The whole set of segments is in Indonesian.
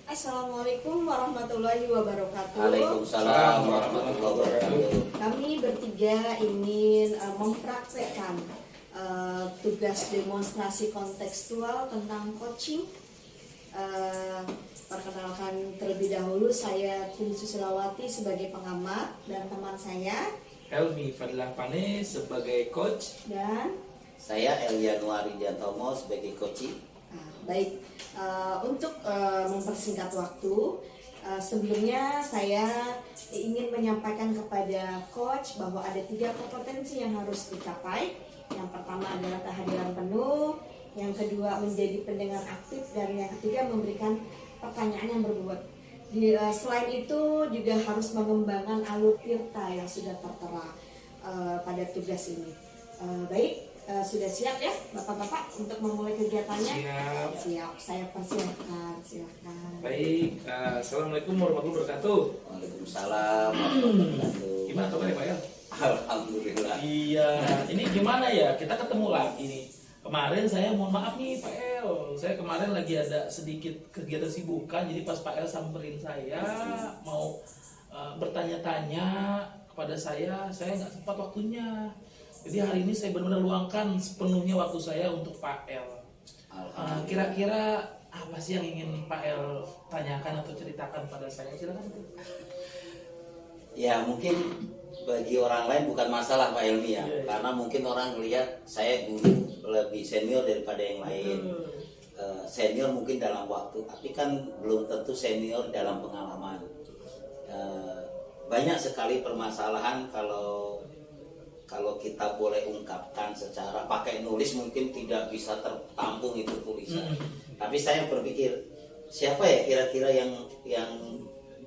Assalamualaikum warahmatullahi wabarakatuh. Waalaikumsalam warahmatullahi wabarakatuh. Kami bertiga ingin mempraktekkan tugas demonstrasi kontekstual tentang coaching. Perkenalkan terlebih dahulu, saya Tini Susilawati sebagai pengamat dan teman saya Helmi Fadilah Pane sebagai coach dan Saya Elia Nuaridiantomo sebagai coaching. baik, untuk mempersingkat waktu, sebelumnya saya ingin menyampaikan kepada coach bahwa ada 3 kompetensi yang harus dicapai. Yang pertama adalah kehadiran penuh, yang kedua menjadi pendengar aktif, dan yang ketiga memberikan pertanyaan yang berbobot. Selain itu juga harus mengembangkan alur tirta yang sudah tertera pada tugas ini. Baik, sudah siap ya Bapak-Bapak untuk memulai kegiatannya? Siap, saya persilahkan, silakan. Baik, Assalamualaikum warahmatullahi wabarakatuh. Waalaikumsalam warahmatullahi wabarakatuh. Gimana kabarnya Pak El? Alhamdulillah. Iya, ini gimana ya, kita ketemu lagi nih. Kemarin saya mohon maaf nih Pak El, saya kemarin lagi ada sedikit kegiatan sibukan. Jadi pas Pak El samperin saya mau bertanya-tanya kepada saya nggak sempat waktunya. Jadi hari ini saya benar-benar luangkan sepenuhnya waktu saya untuk Pak El. Kira-kira apa sih yang ingin Pak El tanyakan atau ceritakan pada saya? Silakan. Ya mungkin bagi orang lain bukan masalah Pak Elmi ya, karena mungkin orang melihat saya guru lebih senior daripada yang lain. Senior mungkin dalam waktu, tapi kan belum tentu senior dalam pengalaman. Banyak sekali permasalahan kalau kita boleh ungkapkan secara pakai nulis mungkin tidak bisa tertampung itu tulisan. Tapi saya berpikir siapa ya kira-kira yang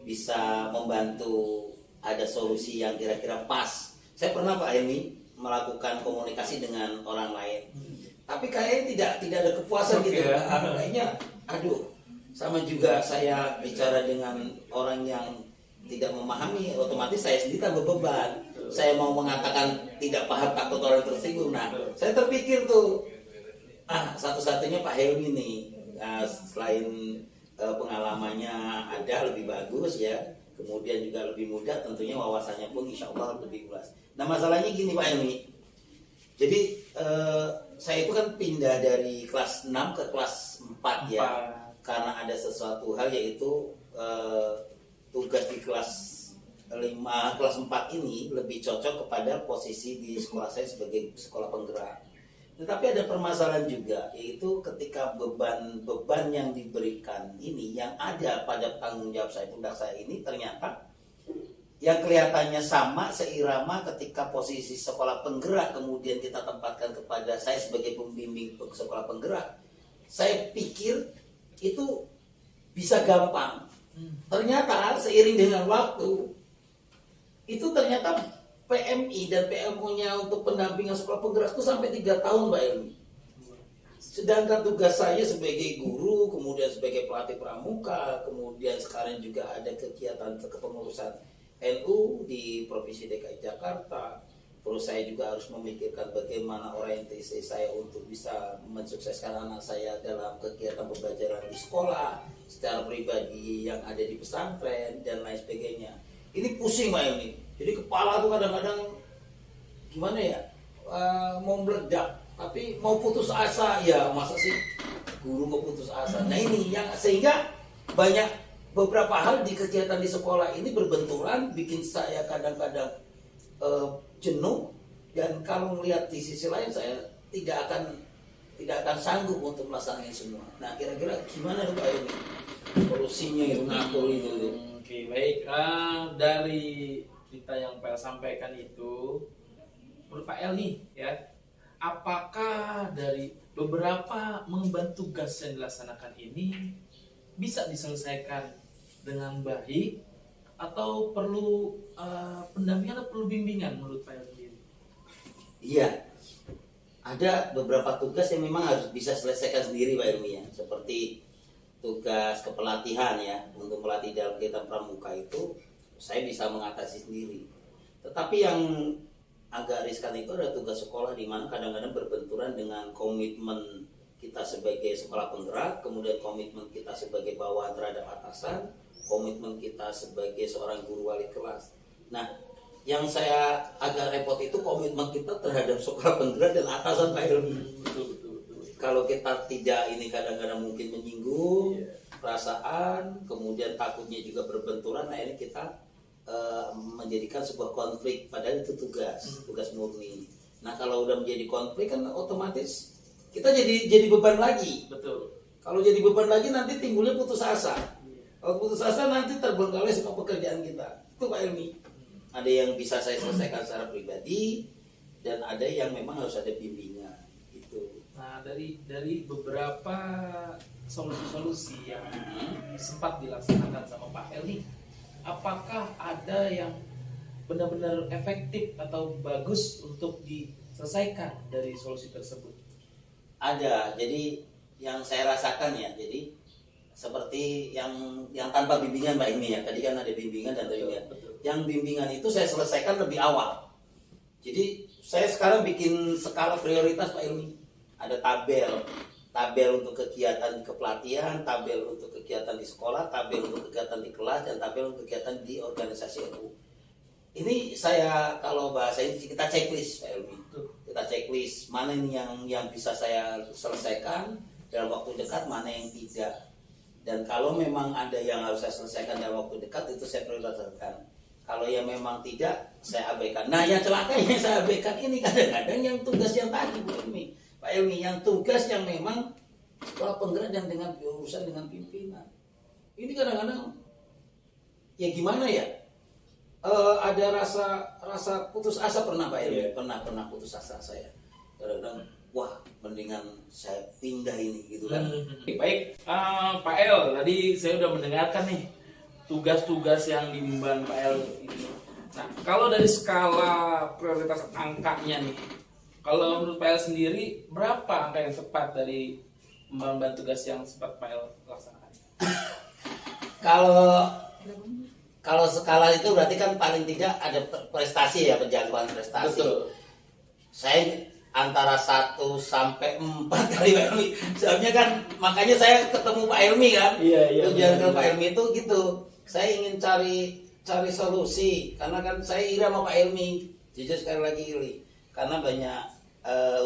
bisa membantu ada solusi yang kira-kira pas. Saya pernah Pak Helmi melakukan komunikasi dengan orang lain, tapi kayaknya tidak ada kepuasan gitu. Kayaknya aduh, sama juga saya bicara dengan orang yang tidak memahami, otomatis saya sendiri tambah beban. Saya mau mengatakan tidak paham, takut orang tersinggung. Nah, saya terpikir tuh, satu-satunya Pak Helmi nih, selain pengalamannya ada lebih bagus ya, kemudian juga lebih mudah, tentunya wawasannya pun insya Allah lebih luas. Nah masalahnya gini Pak Helmi, jadi saya itu kan pindah dari kelas 6 ke kelas 4 ya, karena ada sesuatu hal yaitu tugas di kelas 4 ini lebih cocok kepada posisi di sekolah saya sebagai sekolah penggerak. Tetapi ada permasalahan juga, yaitu ketika beban yang diberikan ini yang ada pada tanggung jawab saya, pundak saya ini ternyata yang kelihatannya sama seirama ketika posisi sekolah penggerak kemudian kita tempatkan kepada saya sebagai pembimbing sekolah penggerak. Saya pikir itu bisa gampang. Ternyata seiring dengan waktu itu ternyata PMI dan PMO-nya untuk pendampingan sekolah penggerak itu sampai 3 tahun Mbak Elmi. Sedangkan tugas saya sebagai guru, kemudian sebagai pelatih pramuka, kemudian sekarang juga ada kegiatan kepengurusan NU di Provinsi DKI Jakarta. Terus saya juga harus memikirkan bagaimana orientasi saya untuk bisa mensukseskan anak saya dalam kegiatan pembelajaran di sekolah, secara pribadi yang ada di pesantren dan lain sebagainya. Ini pusing Mbak Elmi. Jadi kepala tuh kadang-kadang gimana ya, mau meledak, tapi mau putus asa ya, masa sih guru kok putus asa. Nah ini yang sehingga banyak beberapa hal di kegiatan di sekolah ini berbenturan, bikin saya kadang-kadang jenuh, dan kalau melihat di sisi lain saya tidak akan sanggup untuk melaksanakan semua. Nah kira-kira gimana Pak ini solusinya itu ngatur itu? Oke, baik. Dari cerita yang Pak El sampaikan itu, menurut Pak El nih ya, apakah dari beberapa mengemban tugas yang dilaksanakan ini bisa diselesaikan dengan baik, atau perlu pendampingan atau perlu bimbingan menurut Pak El sendiri? Iya, ada beberapa tugas yang memang harus bisa selesaikan sendiri Pak Elmi ya, seperti tugas kepelatihan ya, untuk melatih dalam kegiatan pramuka itu saya bisa mengatasi sendiri. Tetapi yang agak riskan itu adalah tugas sekolah, di mana kadang-kadang berbenturan dengan komitmen kita sebagai sekolah penggerak, kemudian komitmen kita sebagai bawahan terhadap atasan, komitmen kita sebagai seorang guru wali kelas. Nah, yang saya agak repot itu komitmen kita terhadap sekolah penggerak dan atasan Pak Helmi. Kalau kita tidak, ini kadang-kadang mungkin menyinggung perasaan, kemudian takutnya juga berbenturan, akhirnya kita menjadikan sebuah konflik, padahal itu tugas murni. Nah, kalau udah menjadi konflik kan otomatis kita jadi beban lagi. Betul. Kalau jadi beban lagi nanti timbulnya putus asa. Kalau putus asa nanti terbengkalai semua pekerjaan kita. Itu Pak Helmi. Ada yang bisa saya selesaikan secara pribadi dan ada yang memang harus ada bimbingan. Itu. Nah, dari beberapa solusi-solusi yang sempat dilaksanakan sama Pak Helmi, apakah ada yang benar-benar efektif atau bagus untuk diselesaikan dari solusi tersebut? Ada. Jadi yang saya rasakan ya, jadi seperti yang tanpa bimbingan Pak Helmi ya. Tadi kan ada bimbingan dan bimbingan. Yang bimbingan itu saya selesaikan lebih awal. Jadi saya sekarang bikin skala prioritas Pak Helmi. Ada tabel untuk kegiatan kepelatihan, tabel untuk kegiatan di sekolah, tabel untuk kegiatan di kelas, dan tabel untuk kegiatan di organisasi NU. Ini saya, kalau bahasa ini kita checklist Pak Helmi. Kita checklist mana ini yang bisa saya selesaikan dalam waktu dekat, mana yang tidak. Dan kalau memang ada yang harus saya selesaikan dalam waktu dekat, itu saya prioritaskan. Kalau yang memang tidak, saya abaikan. Nah, yang celakanya saya abaikan ini kadang-kadang yang tugas yang tadi Pak Helmi, yang tugas yang memang sekolah penggerak dan dengan berurusan dengan pimpinan. Ini kadang-kadang ya gimana ya? Ada rasa putus asa pernah Pak Helmi, pernah putus asa saya. Kadang-kadang wah, mendingan saya pindah ini gitu kan. Baik, Pak El, tadi saya udah mendengarkan nih tugas-tugas yang diemban Pak El ini. Nah, kalau dari skala prioritas angkanya nih, kalau menurut Pak El sendiri, berapa angka yang tepat dari memban tugas yang sempat Pak El laksanakan? Kalau skala itu berarti kan paling tidak ada prestasi ya, penjagoan prestasi. Betul. Saya antara 1 sampai 4 kali Pak Helmi. Soalnya kan makanya saya ketemu Pak Helmi kan. Iya. Tujuan ke Pak Helmi itu gitu. Saya ingin cari solusi karena kan saya iri sama Pak Helmi. Jujur sekali lagi iri. Karena banyak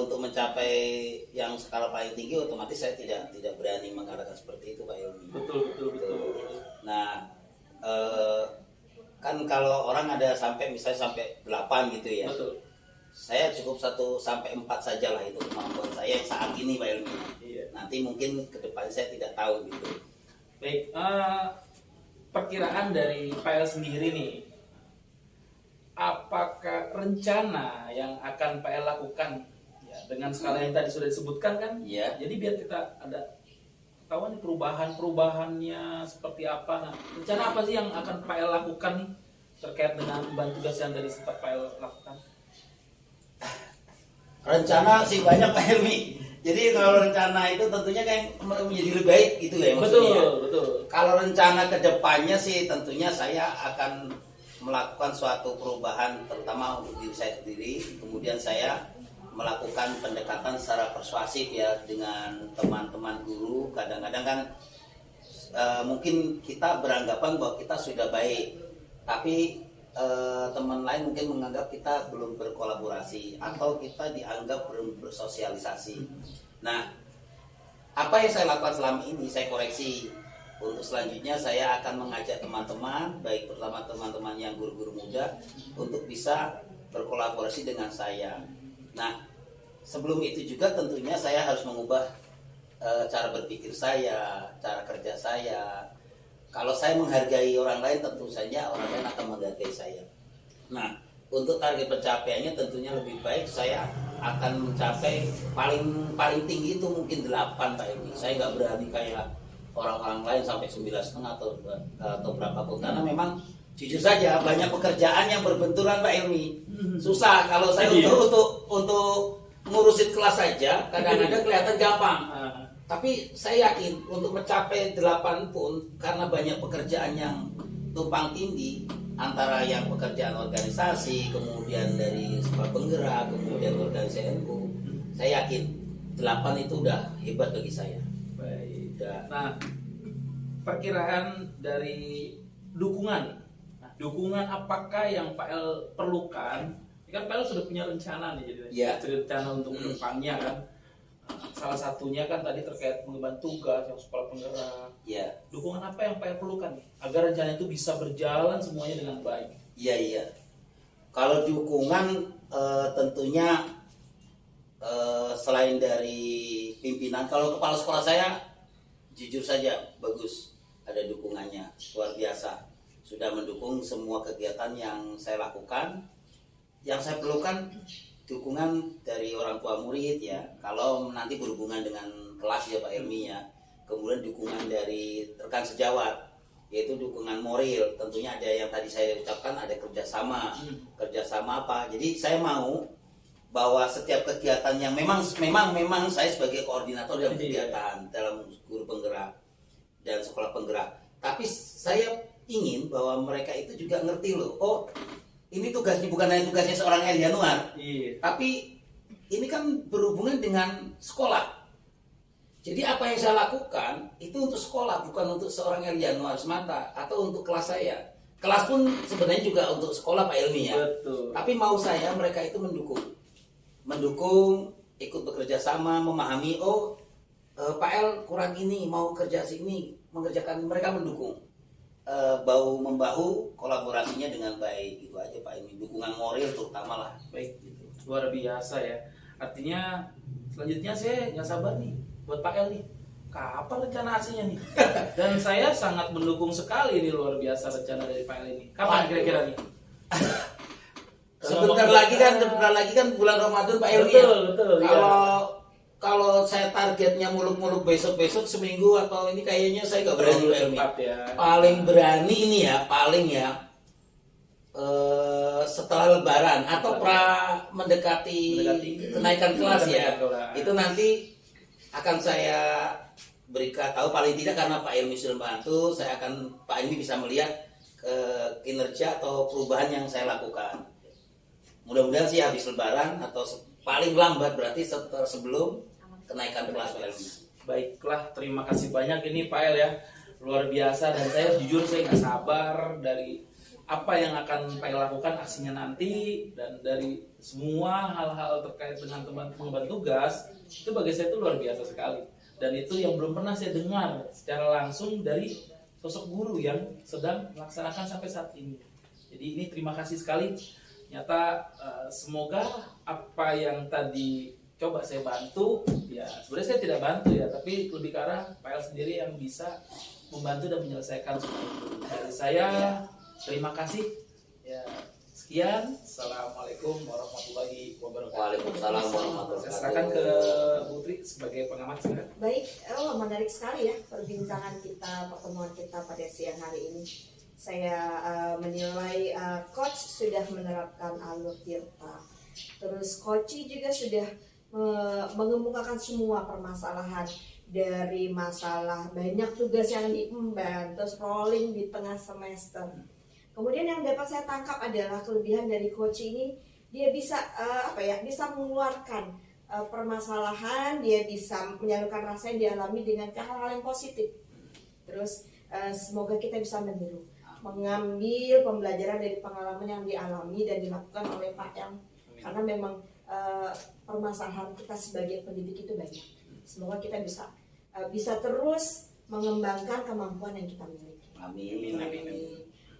untuk mencapai yang skala paling tinggi otomatis saya tidak berani mengatakan seperti itu Pak Helmi. Betul. Nah, kan kalau orang ada misalnya sampai 8 gitu ya. Betul. Saya cukup 1 sampai 4 saja lah itu kemampuan saya saat ini Pak Helmi. Iya. Nanti mungkin ke depan saya tidak tahu gitu. Baik, perkiraan dari Pak El sendiri nih, apakah rencana yang akan Pak El lakukan ya, dengan skala yang tadi sudah disebutkan kan? Iya. Jadi biar kita ada ketahuan perubahannya seperti apa. Nah, rencana apa sih yang akan Pak El lakukan nih terkait dengan beban tugas yang tadi sempat Pak El lakukan? Rencana sih banyak Pak Helmi. Jadi kalau rencana itu tentunya kan menjadi lebih baik gitu ya maksudnya. Betul. Kalau rencana ke depannya sih tentunya saya akan melakukan suatu perubahan terutama untuk diri saya sendiri. Kemudian saya melakukan pendekatan secara persuasif ya dengan teman-teman guru. Kadang-kadang kan mungkin kita beranggapan bahwa kita sudah baik, tapi teman lain mungkin menganggap kita belum berkolaborasi atau kita dianggap belum bersosialisasi. Nah, apa yang saya lakukan selama ini saya koreksi. Untuk selanjutnya saya akan mengajak teman-teman, baik pertama teman-teman yang guru-guru muda untuk bisa berkolaborasi dengan saya. Nah, sebelum itu juga tentunya saya harus mengubah cara berpikir saya, cara kerja saya. Kalau saya menghargai orang lain, tentu saja orang lain akan menghargai saya. Nah, untuk target pencapaiannya tentunya lebih baik saya akan mencapai paling tinggi itu mungkin 8 Pak Helmi. Saya nggak berani kayak orang-orang lain sampai 9,5 atau berapapun. Karena memang jujur saja banyak pekerjaan yang berbenturan Pak Helmi. Susah kalau saya untuk ngurusin kelas saja kadang-kadang kelihatan gampang. Tapi saya yakin untuk mencapai 8 pun karena banyak pekerjaan yang tumpang tindih antara yang pekerjaan organisasi, kemudian dari sekolah penggerak, kemudian organisasi NU, saya yakin 8 itu udah hebat bagi saya. Baik. Udah. Nah, perkiraan dari dukungan. Nah, dukungan apakah yang Pak El perlukan? Ini kan Pak El sudah punya rencana nih, jadi Iya. rencana untuk kedepannya kan. Salah satunya kan tadi terkait pengemban tugas yang sekolah penggerak. Ya, Dukungan apa yang Pak El perlukan nih, agar rencana itu bisa berjalan semuanya dengan baik? iya. Kalau dukungan tentunya selain dari pimpinan, kalau kepala sekolah saya jujur saja bagus, ada dukungannya luar biasa, sudah mendukung semua kegiatan yang saya lakukan. Yang saya perlukan dukungan dari orang tua murid ya, kalau nanti berhubungan dengan kelas ya Pak Helmi ya. Kemudian dukungan dari rekan sejawat, yaitu dukungan moral. Tentunya ada yang tadi saya ucapkan, ada kerjasama apa. Jadi saya mau bahwa setiap kegiatan yang memang saya sebagai koordinator dalam kegiatan dalam guru penggerak dan sekolah penggerak, tapi saya ingin bahwa mereka itu juga ngerti loh, oh ini tugasnya bukan hanya tugasnya seorang El Januar, tapi ini kan berhubungan dengan sekolah. Jadi apa yang saya lakukan itu untuk sekolah, bukan untuk seorang El Januar semata atau untuk kelas saya. Kelas pun sebenarnya juga untuk sekolah Pak Elmi ya. Betul. Tapi mau saya mereka itu mendukung, ikut bekerja sama, memahami, oh Pak El kurang ini, mau kerja sini, mengerjakan, mereka mendukung. Bahu membahu, kolaborasinya dengan baik, itu aja Pak Elmi. Dukungan moral terutama lah. Baik, gitu. Luar biasa ya. Artinya selanjutnya saya nggak sabar nih buat Pak El nih. Kapan rencana aslinya nih? Dan saya sangat mendukung sekali nih, luar biasa rencana dari Pak El ini. Kapan kira-kira nih? Sebentar lagi kan bulan Ramadan Pak Elmi. Betul. Kalau saya targetnya muluk-muluk besok seminggu atau ini kayaknya saya nggak berani Pak Elmi. Ya. Paling berani ini ya, setelah Lebaran atau mendekati kenaikan kelas ya. Itu nanti akan saya berikan tahu, paling tidak karena Pak Elmi sudah membantu, Pak Elmi bisa melihat kinerja atau perubahan yang saya lakukan. Mudah-mudahan sih habis Lebaran atau paling lambat berarti sebelum kenaikan kelas Pak Elmi. Baiklah, terima kasih banyak ini Pak El ya, luar biasa. Dan saya jujur saya nggak sabar dari apa yang akan Pak El lakukan aksinya nanti, dan dari semua hal-hal terkait dengan teman pengemban tugas itu bagi saya itu luar biasa sekali. Dan itu yang belum pernah saya dengar secara langsung dari sosok guru yang sedang melaksanakan sampai saat ini. Jadi ini terima kasih sekali. Nyata semoga apa yang tadi coba saya bantu, ya sebenarnya saya tidak bantu ya, tapi lebih ke arah Pak El sendiri yang bisa membantu dan menyelesaikan semua itu. Dari saya terima kasih. Ya, sekian. Assalamualaikum warahmatullahi wabarakatuh. Waalaikumsalam warahmatullahi Saya serahkan ke wabarakatuh. Putri sebagai pengamat silakan. Baik, menarik sekali ya perbincangan kita, pertemuan kita pada siang hari ini. Saya menilai coach sudah menerapkan alur tirta. Terus coach juga sudah mengemukakan semua permasalahan, dari masalah banyak tugas yang diemban, terus rolling di tengah semester. Kemudian yang dapat saya tangkap adalah kelebihan dari coach ini, dia bisa bisa mengeluarkan permasalahan, dia bisa menyalurkan rasa yang dialami dengan hal-hal yang positif. Terus semoga kita bisa meniru, mengambil pembelajaran dari pengalaman yang dialami dan dilakukan oleh Pak El, karena memang permasalahan kita sebagai pendidik itu banyak. Semoga kita bisa terus mengembangkan kemampuan yang kita miliki. Amin.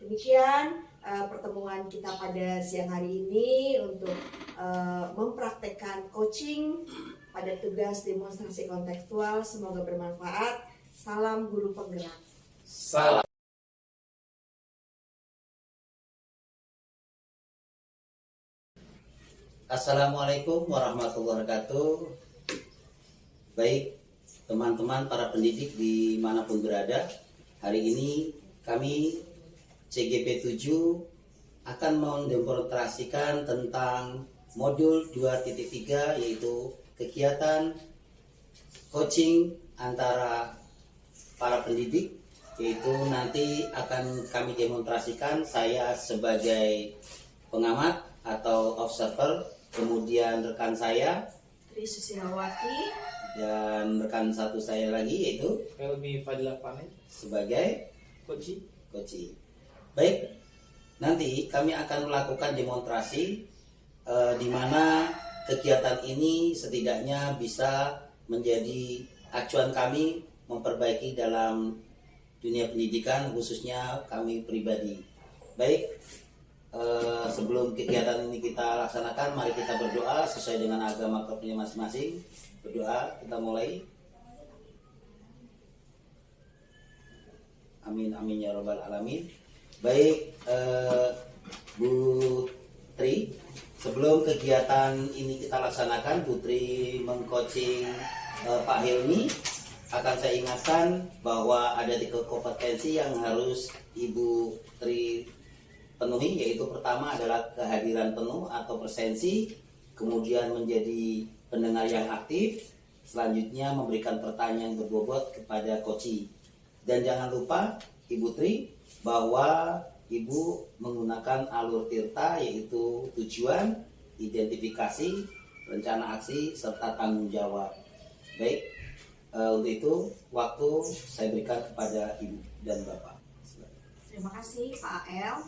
Demikian pertemuan kita pada siang hari ini untuk mempraktekkan coaching pada tugas demonstrasi kontekstual. Semoga bermanfaat. Salam guru penggerak. Salam. Assalamualaikum warahmatullahi wabarakatuh. Baik teman-teman para pendidik dimanapun berada, hari ini kami CGP 7 akan mendemonstrasikan tentang modul 2.3, yaitu kegiatan coaching antara para pendidik, yaitu nanti akan kami demonstrasikan saya sebagai pengamat atau observer, kemudian rekan saya Tri Susilawati. Dan rekan satu saya lagi yaitu Helmi Fadila Pane sebagai Koci. Koci. Baik, nanti kami akan melakukan demonstrasi di mana kegiatan ini setidaknya bisa menjadi acuan kami memperbaiki dalam dunia pendidikan, khususnya kami pribadi. Baik, sebelum kegiatan ini kita laksanakan, mari kita berdoa sesuai dengan agama kepercayaan masing-masing. Berdoa, kita mulai. Amin amin ya robbal alamin. Baik, Bu Tri, sebelum kegiatan ini kita laksanakan, Putri mengcoaching Pak Helmi. Akan saya ingatkan bahwa ada 3 kompetensi yang harus Ibu Tri penuhi, yaitu pertama adalah kehadiran penuh atau presensi, kemudian menjadi pendengar yang aktif, selanjutnya memberikan pertanyaan berbobot kepada coach. Dan jangan lupa Ibu Tri bahwa Ibu menggunakan alur tirta, yaitu tujuan, identifikasi, rencana aksi, serta tanggung jawab. Baik, untuk itu waktu saya berikan kepada Ibu dan Bapak. Terima kasih Pak AL.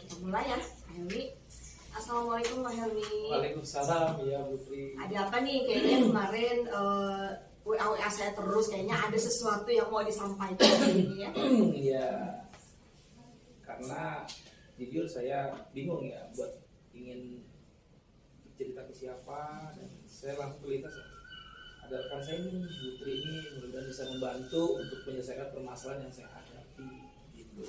Kita mulai ya, Pak Helmi. Assalamualaikum Pak Helmi. Waalaikumsalam ya Putri. Ada apa nih? Kayaknya kemarin WA saya terus, kayaknya ada sesuatu yang mau disampaikan ini ya. Iya. Karena jujur saya bingung ya buat ingin cerita ke siapa, dan saya langsung terlintas ada rekan saya ini, Putri ini mudah-mudahan bisa membantu untuk menyelesaikan permasalahan yang saya hadapi gitu.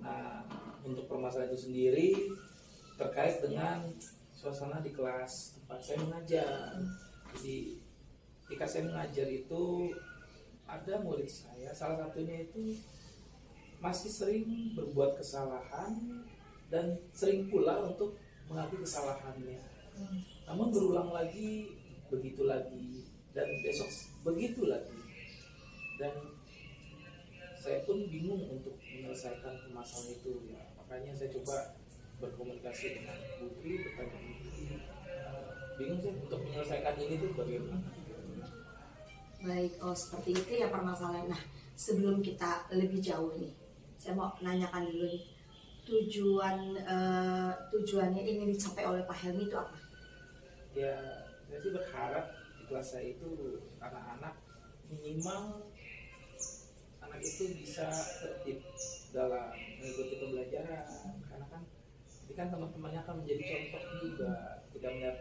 Nah, untuk permasalahan itu sendiri terkait dengan suasana di kelas tempat saya mengajar. Jadi ketika saya mengajar itu ada murid saya, salah satunya itu masih sering berbuat kesalahan dan sering pula untuk mengakui kesalahannya. Namun berulang lagi, begitu lagi, dan besok begitu lagi. Dan saya pun bingung untuk menyelesaikan permasalahan itu ya. Makanya saya coba berkomunikasi dengan Putri, bertanya Putri, bingung sih untuk menyelesaikan ini tuh bagaimana. Baik, oh seperti itu ya permasalahan. Nah, sebelum kita lebih jauh nih, saya mau nanyakan dulu nih, tujuannya ingin dicapai oleh Pak Helmi itu apa? Ya, saya sih berharap di kelas saya itu anak-anak minimal anak itu bisa tertib dalam mengikuti pembelajaran, karena kan ini kan teman-temannya akan menjadi contoh juga ketika melihat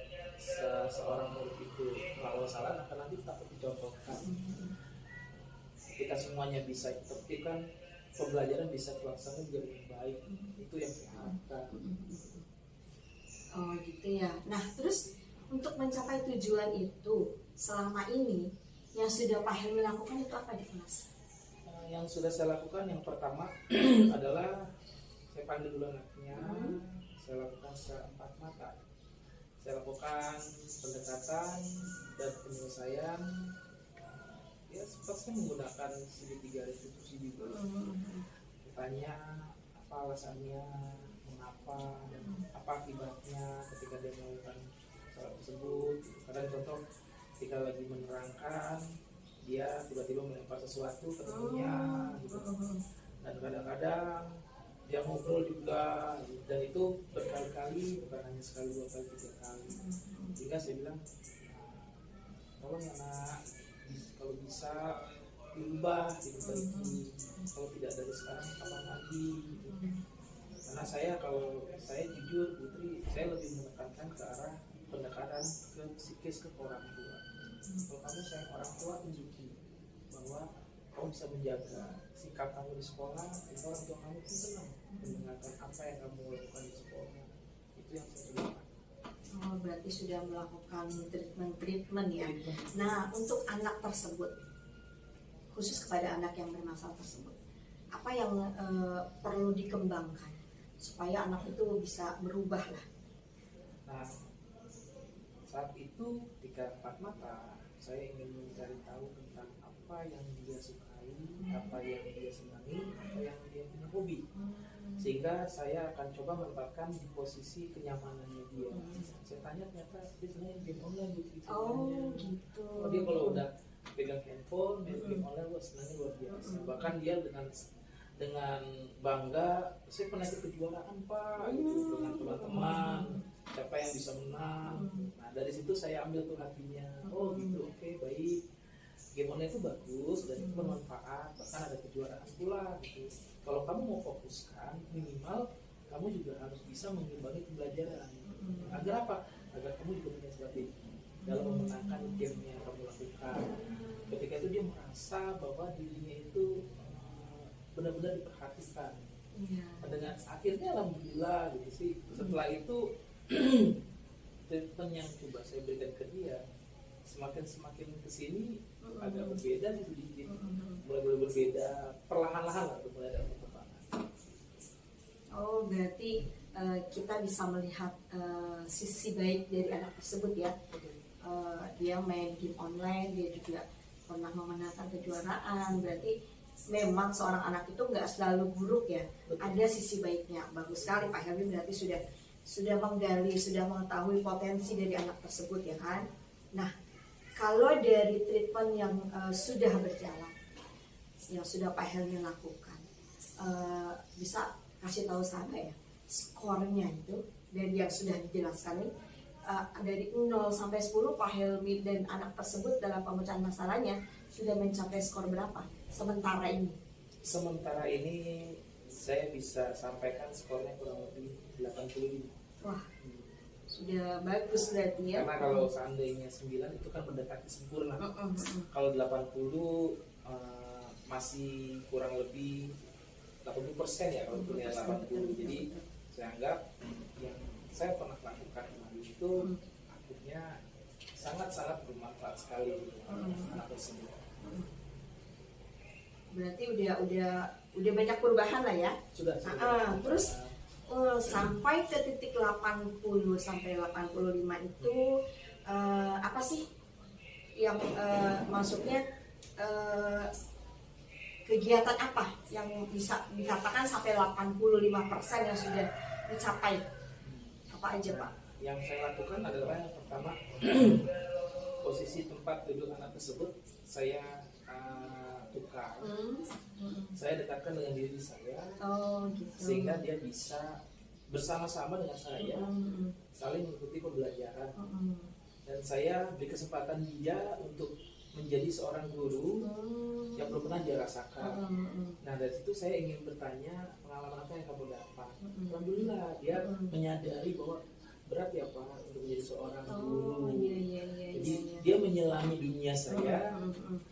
seorang murid itu melakukan kesalahan, akan nanti takut dicontohkan. Kita semuanya bisa tertib kan, pembelajaran bisa terlaksana menjadi lebih baik. Itu yang saya harapkan. Oh gitu ya. Nah terus untuk mencapai tujuan itu selama ini yang sudah Pak Helmi lakukan itu apa di kelas? Yang sudah saya lakukan yang pertama adalah saya panggil dulu anaknya. Saya lakukan secara 4 mata. Saya lakukan pendekatan dan penyelesaian. Ya seperti menggunakan segitiga restitusi juga. Bertanya apa alasannya, mengapa, dan apa akibatnya ketika dia melakukan salah tersebut. Kadang contoh ketika lagi menerangkan, dia tiba-tiba melempar sesuatu ke temannya gitu. Dan kadang-kadang dia ngobrol juga, dan itu berkali-kali, bukan hanya sekali, 2 kali, 3 kali. Sehingga saya bilang, tolong ya nak, kalau bisa diubah, diperbaiki. Kalau tidak dari sekarang, kapan lagi gitu. Karena kalau saya jujur Putri, saya lebih menekankan ke arah pendekatan ke psikis, ke orang tua. Kalau kamu sayang orang tua, tunjuki bahwa kamu bisa menjaga sikap kamu di sekolah, itu orang tua kamu pun senang mendengarkan apa yang kamu lakukan di sekolah. Itu yang saya lakukan. Oh berarti sudah melakukan treatment ya. Nah untuk anak tersebut, khusus kepada anak yang bermasalah tersebut, apa yang perlu dikembangkan supaya anak itu bisa berubah lah? Nah, saat itu ketika 4 mata, saya ingin mencari tahu tentang apa yang dia sukai, apa yang dia senangi, apa yang dia punya hobi. Sehingga saya akan coba menempatkan di posisi kenyamanannya dia. Saya tanya ternyata dia senang game online gitu. Oh gitu. Oh, dia kalau udah pegang handphone, main game online, wah senangnya luar biasa. Bahkan dia dengan bangga, saya pernah ikut kejuaraan Pak, gitu, dengan teman-teman, siapa yang bisa menang. Nah dari situ saya ambil tuh hatinya. Oh gitu, oke, baik. Game online itu bagus dan itu bermanfaat, bahkan ada kejuaraan pula gitu. Kalau kamu mau fokuskan, minimal kamu juga harus bisa mengimbangi pembelajaran. Agar apa? Agar kamu juga punya strategi dalam memenangkan game yang kamu lakukan. Ketika itu dia merasa bahwa dirinya itu benar-benar diperhatikan. Dengan akhirnya alhamdulillah gitu sih. Setelah itu treatment yang coba saya berikan ke dia semakin kesini agak berbeda sedikit, mulai berbeda perlahan-lahan lah, mulai ada perkembangan. Oh berarti kita bisa melihat sisi baik dari anak tersebut ya. Dia main game online, dia juga pernah memenangkan kejuaraan. Berarti memang seorang anak itu nggak selalu buruk ya. Ada sisi baiknya. Bagus sekali Pak Helmi, berarti sudah menggali, sudah mengetahui potensi dari anak tersebut ya kan. Nah kalau dari treatment yang sudah berjalan, yang sudah Pak Helmi lakukan, bisa kasih tahu saya ya skornya itu dari yang sudah dijelaskan ini, dari 0 sampai 10 Pak Helmi dan anak tersebut dalam pemecahan masalahnya sudah mencapai skor berapa sementara ini? Sementara ini saya bisa sampaikan skornya kurang lebih 85. Wah, sudah bagus berarti ya. Karena kalau seandainya 9 itu kan mendekati sempurna. Kalau 80 masih kurang lebih 80% ya kalau punya 80. Jadi saya anggap yang saya pernah lakukan kemarin itu akhirnya sangat-sangat bermanfaat sekali anak tersebut. Berarti udah banyak perubahan lah ya. Sudah. Terus sampai ke titik 80 sampai 85 itu apa sih yang maksudnya kegiatan apa yang bisa dikatakan sampai 85% yang sudah dicapai? Apa aja Pak? Yang saya lakukan adalah yang pertama posisi tempat duduk anak tersebut saya tukar. Saya dekatkan dengan diri saya, Gitu. sehingga dia bisa bersama-sama dengan saya saling mengikuti pembelajaran. Dan saya beri kesempatan dia untuk menjadi seorang guru yang belum pernah dia rasakan. Nah dari situ saya ingin bertanya pengalaman apa yang kamu dapat. Alhamdulillah dia menyadari bahwa berat ya Pak untuk menjadi seorang guru. Jadi dia menyelami dunia saya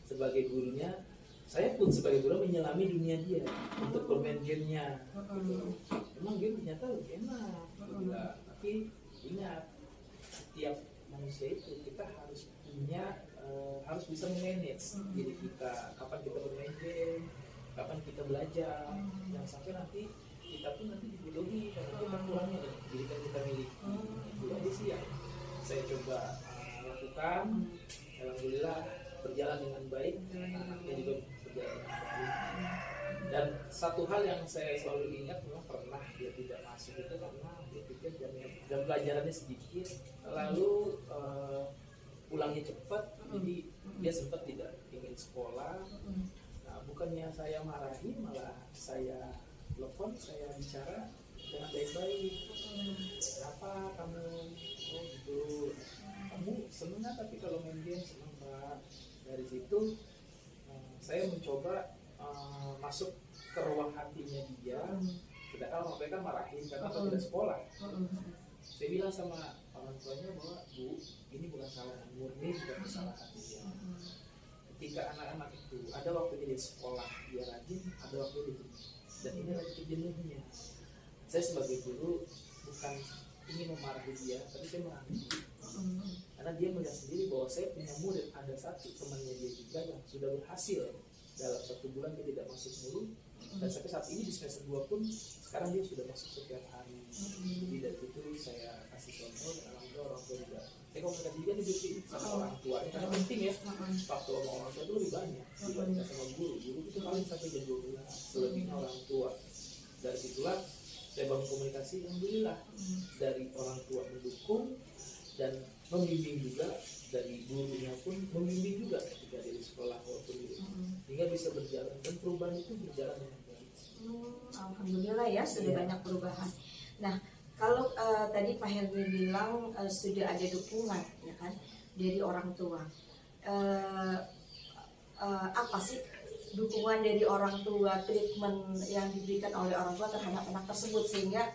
sebagai gurunya. Saya pun sebagai guru menyelami dunia dia untuk bermain gamenya. Memang game ternyata lebih enak. Tapi ingat, setiap manusia itu kita harus punya, harus bisa memanage diri kita. Kapan kita bermain game, kapan kita belajar. Jangan sampai nanti kita pun nanti dibodohi karena kita kurangnya dari pendidikan kita miliki. Itu aja sih yang saya coba lakukan. Alhamdulillah berjalan dengan baik, anaknya juga berjalan dengan baik. Dan satu hal yang saya selalu ingat, memang pernah dia tidak masuk itu karena dia pikir jam pelajarannya sedikit, lalu pulangnya cepat, jadi dia sempat tidak ingin sekolah. Nah, bukannya saya marahi, malah saya telepon, saya bicara dengan baik-baik. Kenapa kamu? Oh gitu. Kamu seneng nggak? Tapi kalau main game seneng Pak. Dari situ saya mencoba masuk ke ruang hatinya dia. Sedangkan orang tua kan marahin karena tidak sekolah. Saya bilang sama orang tuanya bahwa Bu, ini bukan kesalahan murni, bukan kesalahan dia. Ketika anak-anak itu ada waktunya di sekolah dia rajin, ada waktu dia jenuh. Dan ini lagi jenuhnya. Saya sebagai guru bukan ingin memarahi dia, tapi saya marahi dia. Karena dia melihat sendiri bahwa saya punya murid, ada satu temannya dia juga yang sudah berhasil dalam 1 bulan dia tidak masuk mulu, dan sampai saat ini di semester 2 pun sekarang dia sudah masuk setiap hari. Jadi dari itu saya kasih contoh dan alhamdulillah orang tua juga. Saya komunikasi juga nih sama orang tua, karena penting ya, waktu orang tua itu lebih banyak dibandingkan sama guru. Guru itu paling sampai jam 12, selebihnya orang tua. dari situlah saya bangun komunikasi, alhamdulillah dari orang tua mendukung dan membimbing juga, dari gurunya pun membimbing juga ketika di sekolah walaupun di rumah, sehingga bisa berjalan dan perubahan itu berjalan dengan baik. Alhamdulillah ya sudah banyak perubahan. Nah kalau tadi Pak Helmi bilang sudah ada dukungan ya kan dari orang tua, apa sih dukungan dari orang tua, treatment yang diberikan oleh orang tua terhadap anak tersebut sehingga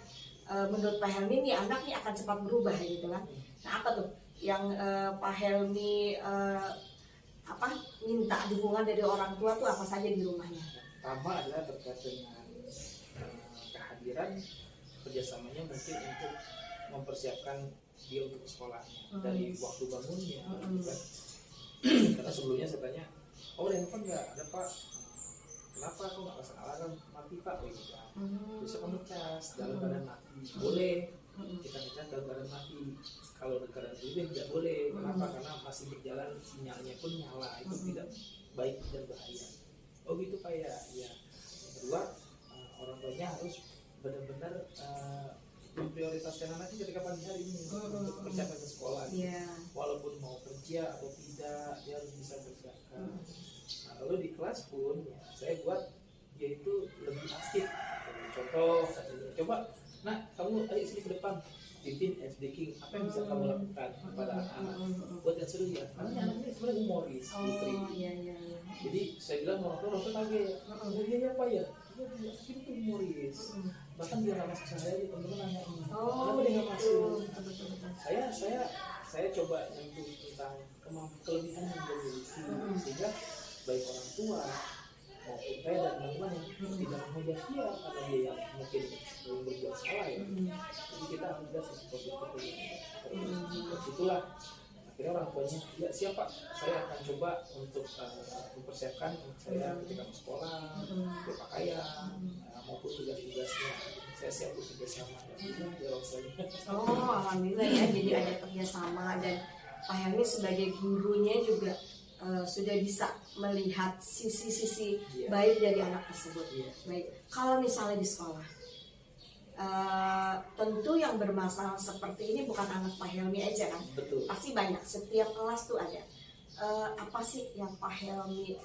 menurut Pak Helmi nih anak nih akan cepat berubah gitu kan? Nah apa tuh yang Pak Helmi minta dukungan dari orang tua tuh apa saja di rumahnya? Pertama adalah terkait dengan kehadiran kerjasamanya mungkin untuk mempersiapkan dia untuk sekolahnya dari waktu bangunnya kan. Karena sebelumnya saya tanya, oh ada handphone nggak? Ada Pak. Kenapa kok nggak pasang alarm? Mati Pak. Oh iya. Bisa kamu cas dalam keadaan mati. Boleh. Kita ngecas dalam keadaan mati. Kalau keadaan hidup tidak boleh. Kenapa? Karena masih berjalan, sinyalnya pun nyala. Itu tidak baik dan bahaya. Oh gitu Pak ya. Ya. Yang kedua, orang tuanya harus benar-benar memprioritaskan anaknya ketika pagi hari ini untuk persiapan ke sekolah. Walaupun mau kerja atau tidak, dia harus bisa bersiapkan. Nah, lalu di kelas pun ya, saya buat dia itu lebih aktif. Contoh, coba, nah kamu ayo sini ke depan, pimpin SD King. Apa yang bisa kamu lakukan kepada anak-anak? Buat yang seru ya, karena anaknya sebenarnya humoris, Putri. Jadi saya bilang orang tua kaget. Oh iya Pak ya. Itu humoris, bahkan dia nggak masuk sehari teman-teman nanya kenapa dia nggak masuk. Saya coba nyentuh tentang kelebihan yang dia miliki sehingga baik orang tua maupun saya dan teman-teman yang tidak menghujat dia karena dia yang mungkin belum berbuat salah ya. Jadi kita harus lihat sisi positif terus itulah akhirnya orang tuanya ya siapa saya akan coba untuk mempersiapkan saya ketika mau sekolah, berpakaian maupun tugas-tugasnya saya siap bekerja sama dengan orang tuanya. Alhamdulillah ya, jadi ada kerjasama dan Pak Helmi sebagai gurunya juga sudah bisa melihat sisi-sisi baik dari anak tersebut. Baik, kalau misalnya di sekolah tentu yang bermasalah seperti ini bukan anak Pak Helmi aja kan? Betul. Pasti banyak, setiap kelas tuh ada. Apa sih yang Pak Helmi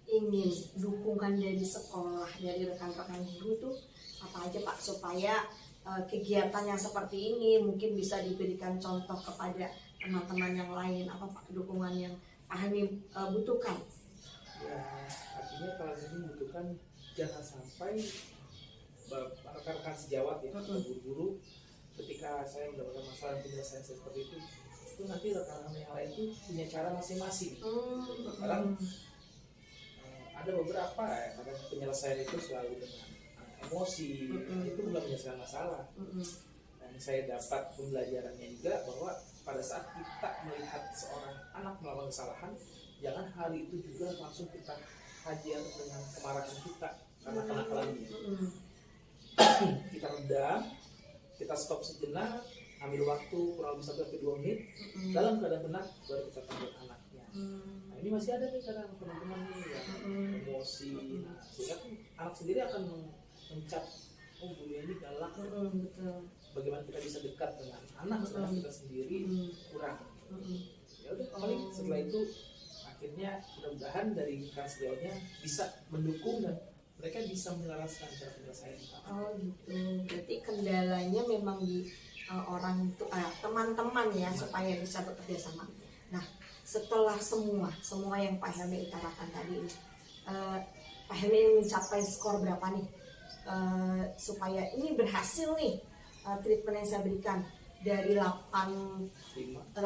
ingin dukungan dari sekolah, dari rekan-rekan guru tuh apa aja Pak, supaya kegiatan yang seperti ini mungkin bisa diberikan contoh kepada teman-teman yang lain. Apa Pak dukungan yang Pak Helmi butuhkan? Ya, artinya kalau ini butuhkan jangan sampai rekan-rekan sejawat ya, guru-guru ketika saya mendapatkan masalah penyelesaian seperti itu nanti rekan-rekan yang lain itu punya cara masing-masing. Kadang ada beberapa ya, kadang penyelesaian itu selalu dengan emosi, itu bukan menyelesaikan masalah. Dan saya dapat pembelajarannya juga bahwa pada saat kita melihat seorang anak melakukan kesalahan, jangan hari itu juga langsung kita hajar dengan kemarahan kita karena kenakalannya. Kita redam, kita stop sejenak, ambil waktu kurang lebih 1-2 menit, dalam keadaan tenang baru kita panggil anaknya. Nah ini masih ada nih kadang teman-teman nih yang emosi, sehingga anak sendiri akan mencap, oh guru ini galak. Bagaimana kita bisa dekat dengan anak setelah kita sendiri kurang. Ya udah paling setelah itu akhirnya mudah-mudahan dari rekan sejauhnya bisa mendukung dan mereka bisa menjelaskan cara penyelesaian. Gitu. Berarti kendalanya memang di orang itu teman-teman ya supaya bisa bekerja sama. Nah, setelah semua yang Pak Helmi utarakan tadi, Pak Helmi mencapai skor berapa nih supaya ini berhasil nih treatment yang saya berikan dari 85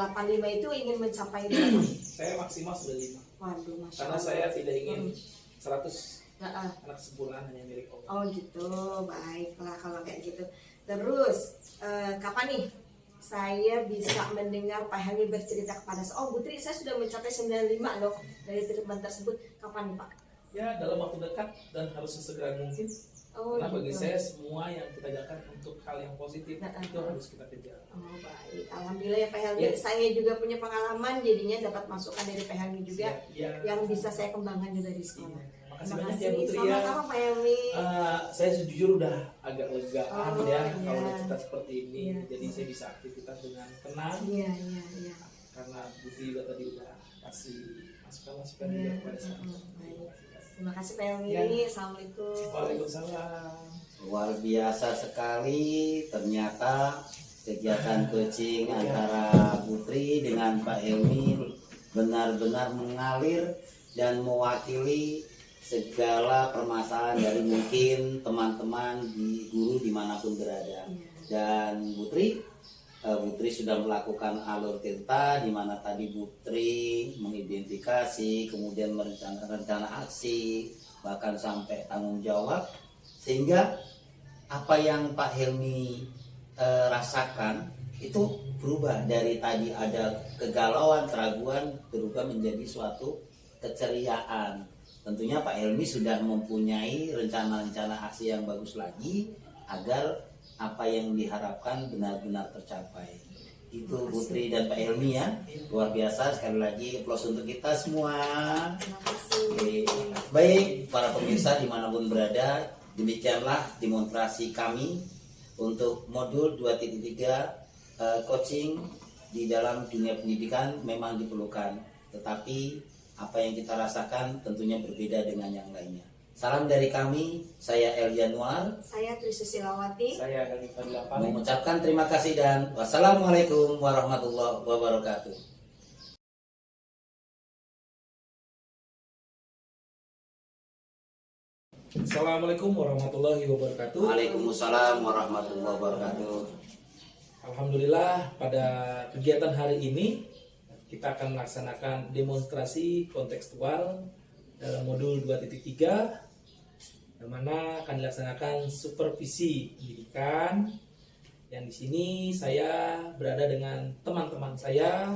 itu ingin mencapai berapa? Saya maksimal sudah 5. Waduh, Masya karena Allah. saya tidak ingin 100 anak sempurna hanya milik Allah. Oh gitu, baiklah kalau kayak gitu. Terus kapan nih saya bisa mendengar Pak Helmi bercerita kepada saya, oh Putri saya sudah mencapai 95 loh dari treatment tersebut. Kapan nih Pak? Ya dalam waktu dekat dan harus sesegera mungkin. Karena bagi saya semua yang kita jalankan untuk hal yang positif itu harus kita kejar. Oh baik, alhamdulillah ya Pak Helmi. Saya juga punya pengalaman jadinya dapat masukan dari Pak Helmi juga yang bisa saya kembangkan juga di sekolah. Makasih Terima banyak kasih. ya Putri ya. Sama-sama Pak Helmi. Saya sejujur udah agak legaan Oh, ya iya. kalau ada cerita seperti ini. Iya. Jadi saya bisa aktivitas dengan tenang. Iya, iya, iya. Karena Putri juga tadi udah kasih masukan-masukan Iya, juga kepada saya. baik. Terima kasih Pak Helmi. Ya. Assalamualaikum. Waalaikumsalam. Luar biasa sekali, ternyata kegiatan coaching antara Putri dengan Pak Helmi benar-benar mengalir dan mewakili segala permasalahan dari mungkin teman-teman di guru dimanapun berada. Dan Putri sudah melakukan alur tirta di mana tadi Putri mengidentifikasi, kemudian merencanakan rencana aksi, bahkan sampai tanggung jawab, sehingga apa yang Pak Helmi rasakan itu berubah dari tadi ada kegalauan, keraguan, berubah menjadi suatu keceriaan. Tentunya Pak Helmi sudah mempunyai rencana-rencana aksi yang bagus lagi agar apa yang diharapkan benar-benar tercapai. Itu Putri dan Pak Helmi ya, luar biasa. Sekali lagi aplaus untuk kita semua. Terima kasih. Oke. Baik para pemirsa dimanapun berada, demikianlah demonstrasi kami untuk modul 2.3 coaching di dalam dunia pendidikan memang diperlukan, tetapi apa yang kita rasakan tentunya berbeda dengan yang lainnya. Salam dari kami, saya El Januar, Saya Trisusilawati. Saya Helmi Fadila pamit. mengucapkan terima kasih dan wassalamualaikum warahmatullahi wabarakatuh. Assalamualaikum warahmatullahi wabarakatuh. Waalaikumsalam warahmatullahi wabarakatuh. Alhamdulillah pada kegiatan hari ini kita akan melaksanakan demonstrasi kontekstual dalam modul 2.3 yang mana akan dilaksanakan supervisi pendidikan, yang di sini saya berada dengan teman-teman saya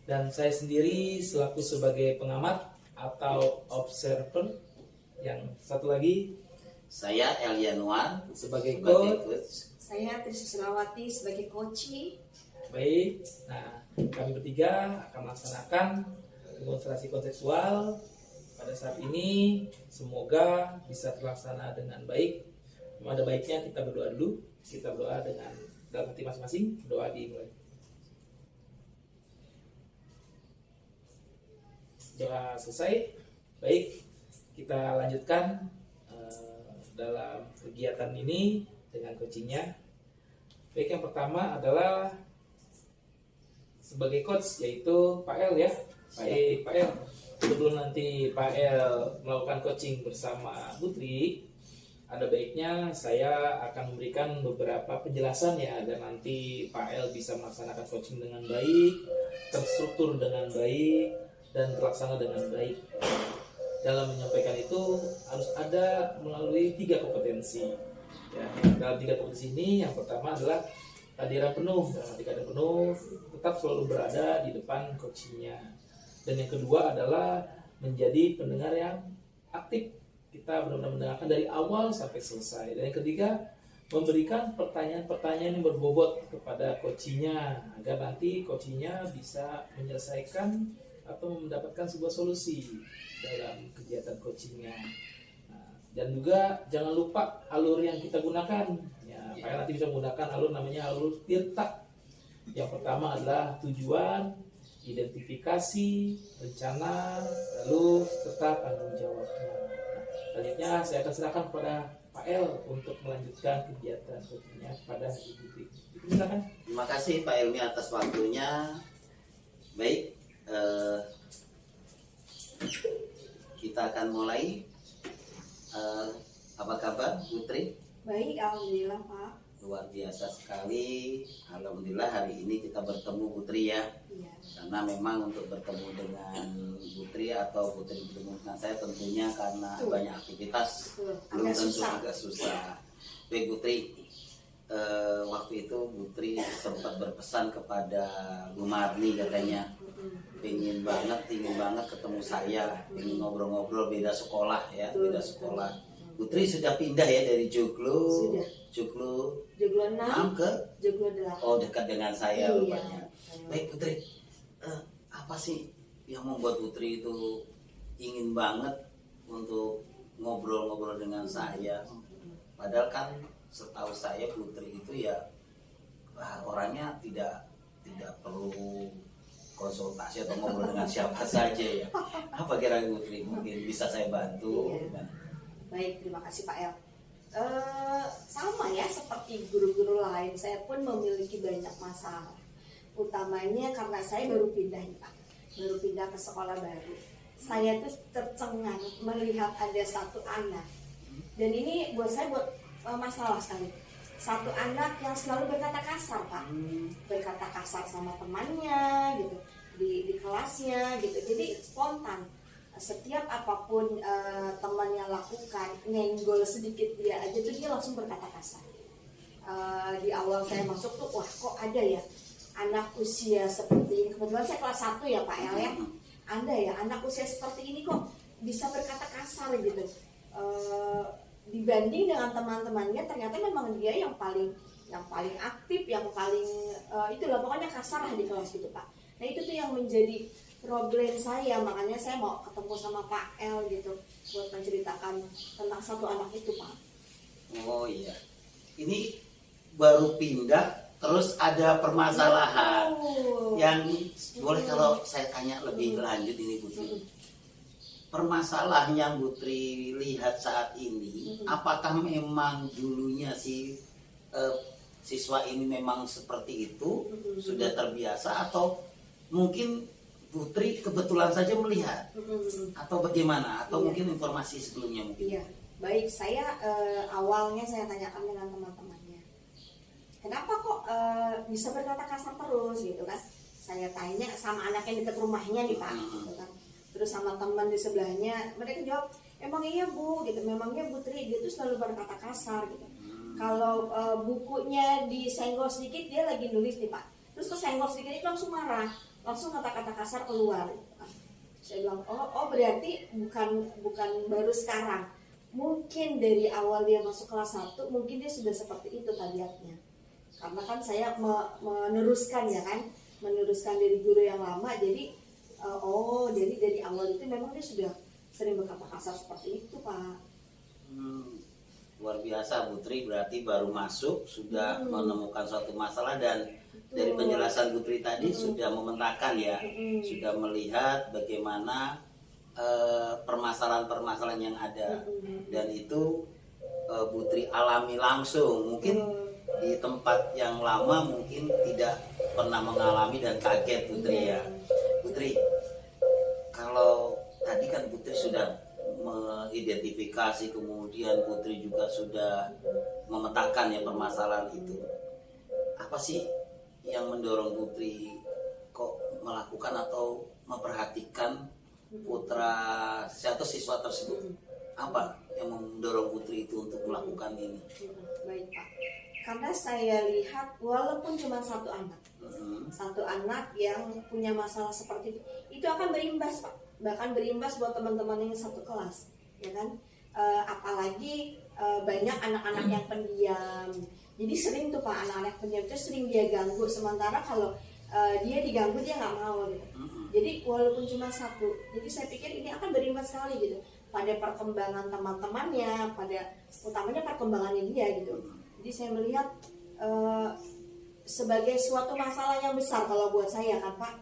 dan saya sendiri selaku sebagai pengamat atau observer, yang satu lagi Saya El Januar sebagai sebagai coach. coach. Saya Trisusilawati sebagai coaching. Baik, nah kami bertiga akan melaksanakan demonstrasi kontekstual pada saat ini. Semoga bisa terlaksana dengan baik. Cuma ada baiknya kita berdoa dulu. Kita berdoa dengan dalam hati masing-masing. Doa dimulai. Doa selesai. Baik, kita lanjutkan dalam kegiatan ini dengan coachingnya. Baik, yang pertama adalah sebagai coach, yaitu Pak El ya. Baik, Pak El, sebelum nanti Pak El melakukan coaching bersama Putri, ada baiknya saya akan memberikan beberapa penjelasan ya, agar nanti Pak El bisa melaksanakan coaching dengan baik, terstruktur dengan baik, dan terlaksana dengan baik. Dalam menyampaikan itu harus ada melalui 3 kompetensi. Ya, dalam 3 kompetensi ini, yang pertama adalah kehadiran penuh. Dalam arti kehadiran penuh, tetap selalu berada di depan coachingnya. Dan yang kedua adalah menjadi pendengar yang aktif. Kita benar-benar mendengarkan dari awal sampai selesai. Dan yang ketiga, memberikan pertanyaan-pertanyaan yang berbobot kepada coachingnya, agar nanti coachingnya bisa menyelesaikan atau mendapatkan sebuah solusi dalam kegiatan coachingnya. Nah, dan juga jangan lupa alur yang kita gunakan. Ya, Pak nanti bisa menggunakan alur namanya alur tirta. Yang pertama adalah tujuan, identifikasi, rencana, lalu serta tanggung jawabnya. Nah, selanjutnya saya akan serahkan kepada Pak El untuk melanjutkan kegiatan coachingnya pada Ibu Putri. Silakan. Terima kasih Pak Helmi atas waktunya. Baik, kita akan mulai. Apa kabar Putri? Baik, alhamdulillah Pak. Luar biasa sekali. Alhamdulillah hari ini kita bertemu Putri ya. Iya. Karena memang untuk bertemu dengan Putri atau Putri bertemu dengan saya tentunya karena Betul. banyak aktivitas Betul. belum Agak tentu susah. agak susah. Baik Putri, waktu itu Putri sempat berpesan kepada Bu Marni katanya ingin banget ketemu saya, ingin ngobrol-ngobrol, beda sekolah ya, Betul. beda sekolah. Putri sudah pindah ya dari Joglo, Sudah. Joglo Joglo 6 6, ke Joglo 8. oh dekat dengan saya Iya. rupanya. Baik Putri, apa sih yang membuat Putri itu ingin banget untuk ngobrol-ngobrol dengan saya. Padahal kan setahu saya Putri itu ya orangnya tidak perlu konsultasi atau ngobrol dengan siapa saja ya. Apa kira-kira Putri mungkin bisa saya bantu? Iya. Baik, terima kasih Pak El. Sama ya seperti guru-guru lain, saya pun memiliki banyak masalah. Utamanya karena saya baru pindah nih Pak, baru pindah ke sekolah baru. Saya tuh tercengang melihat ada satu anak, dan ini buat saya masalah sekali. Satu anak yang selalu berkata kasar Pak, berkata kasar sama temannya gitu, di kelasnya gitu. Jadi spontan. Setiap apapun temannya lakukan, nyenggol sedikit dia aja tuh dia langsung berkata kasar. Di awal saya masuk tuh, wah kok ada ya anak usia seperti ini. Kebetulan saya kelas 1 ya Pak El ya. Ada ya anak usia seperti ini kok bisa berkata kasar gitu. Dibanding dengan teman-temannya, ternyata memang dia yang paling aktif, yang paling itulah pokoknya kasar lah di kelas gitu Pak. Nah itu tuh yang menjadi problem saya, makanya saya mau ketemu sama Pak El gitu buat menceritakan tentang satu anak itu Pak. Oh iya, ini baru pindah terus ada permasalahan yang boleh kalau saya tanya lebih lanjut ini Putri. Permasalahan yang Putri lihat saat ini, apakah memang dulunya siswa ini memang seperti itu, sudah terbiasa, atau mungkin Putri kebetulan saja melihat, atau bagaimana, atau mungkin informasi sebelumnya mungkin? Iya, baik. Saya awalnya saya tanyakan dengan teman-temannya, kenapa kok bisa berkata kasar terus gitu kan? Saya tanya sama anak yang dekat rumahnya nih Pak, gitu kan. Terus sama teman di sebelahnya, mereka jawab, emang iya Bu, gitu. Memangnya Putri dia tuh selalu berkata kasar gitu. Kalau bukunya disenggol sedikit, dia lagi nulis nih Pak. Terus kesenggol sedikit itu langsung marah, langsung kata-kata kasar keluar. Saya bilang, oh berarti bukan baru sekarang. Mungkin dari awal dia masuk kelas 1, mungkin dia sudah seperti itu tabiatnya. Karena kan saya meneruskan ya kan, meneruskan dari guru yang lama. Jadi jadi dari awal itu memang dia sudah sering berkata kasar seperti itu Pak. Luar biasa Putri, berarti baru masuk sudah menemukan suatu masalah, dan dari penjelasan Putri tadi sudah memetakan ya, sudah melihat bagaimana permasalahan-permasalahan yang ada, dan itu Putri alami langsung. Mungkin di tempat yang lama mungkin tidak pernah mengalami dan kaget Putri ya. Putri, kalau tadi kan Putri sudah mengidentifikasi, kemudian Putri juga sudah memetakan ya permasalahan itu. Apa sih yang mendorong Putri kok melakukan atau memperhatikan putra atau siswa tersebut? Apa yang mendorong Putri itu untuk melakukan ini? Baik Pak, karena saya lihat walaupun cuma satu anak yang punya masalah seperti itu akan berimbas Pak, bahkan berimbas buat teman-teman yang satu kelas, ya kan? Apalagi banyak anak-anak yang pendiam. Jadi sering tuh Pak, anak-anak pendiam itu sering dia ganggu, sementara kalau dia diganggu dia nggak mau gitu. Jadi walaupun cuma satu, jadi saya pikir ini akan berimbas sekali gitu pada perkembangan teman-temannya, pada utamanya perkembangannya dia gitu. Jadi saya melihat sebagai suatu masalah yang besar kalau buat saya kan Pak.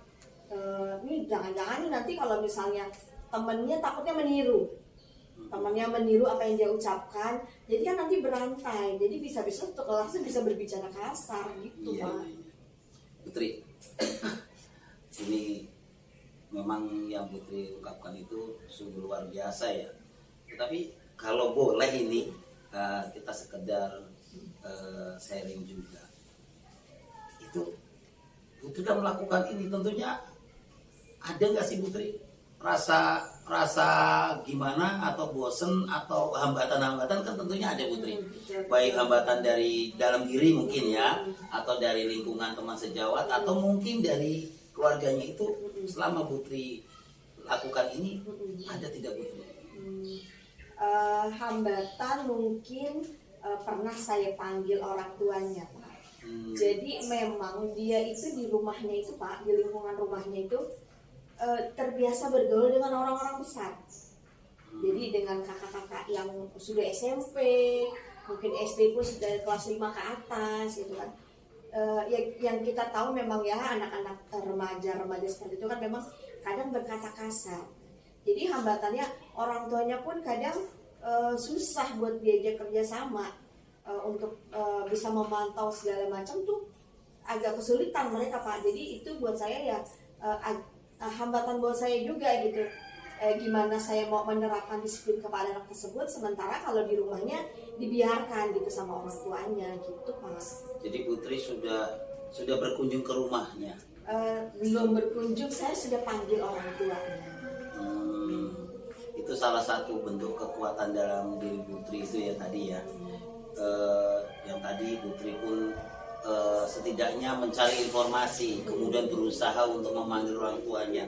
Ini jangan-jangan nanti kalau misalnya temennya takutnya meniru, apa yang dia ucapkan, jadi kan nanti berantai, jadi bisa-bisa tuh kelasnya bisa berbicara kasar gitu Pak. Putri, ini memang yang Putri ungkapkan itu sungguh luar biasa ya. Tetapi kalau boleh ini kita sekedar sharing juga. Itu Putri kan melakukan ini, tentunya ada nggak sih Putri rasa gimana, atau bosen, atau hambatan-hambatan? Kan tentunya ada Putri, baik hambatan dari dalam diri mungkin ya, atau dari lingkungan teman sejawat, atau mungkin dari keluarganya. Itu selama Putri lakukan ini ada tidak Putri? Hambatan mungkin pernah saya panggil orang tuanya Pak. Jadi memang dia itu di rumahnya itu Pak, di lingkungan rumahnya itu terbiasa bergaul dengan orang-orang besar. Jadi dengan kakak-kakak yang sudah SMP, mungkin SD pun sudah kelas 5 ke atas gitu kan. Yang kita tahu memang ya anak-anak remaja seperti itu kan memang kadang berkata kasar. Jadi hambatannya orang tuanya pun kadang susah buat diajak kerja sama untuk bisa memantau segala macam tuh agak kesulitan mereka Pak. Jadi itu buat saya ya hambatan buat saya juga gitu. Gimana saya mau menerapkan disiplin kepada anak tersebut sementara kalau di rumahnya dibiarkan gitu sama orang tuanya gitu Pak. Jadi Putri sudah berkunjung ke rumahnya? Belum berkunjung, saya sudah panggil orang tuanya. Itu salah satu bentuk kekuatan dalam diri Putri itu ya tadi ya. Yang tadi Putri pun setidaknya mencari informasi, kemudian berusaha untuk memanggil orang tuanya.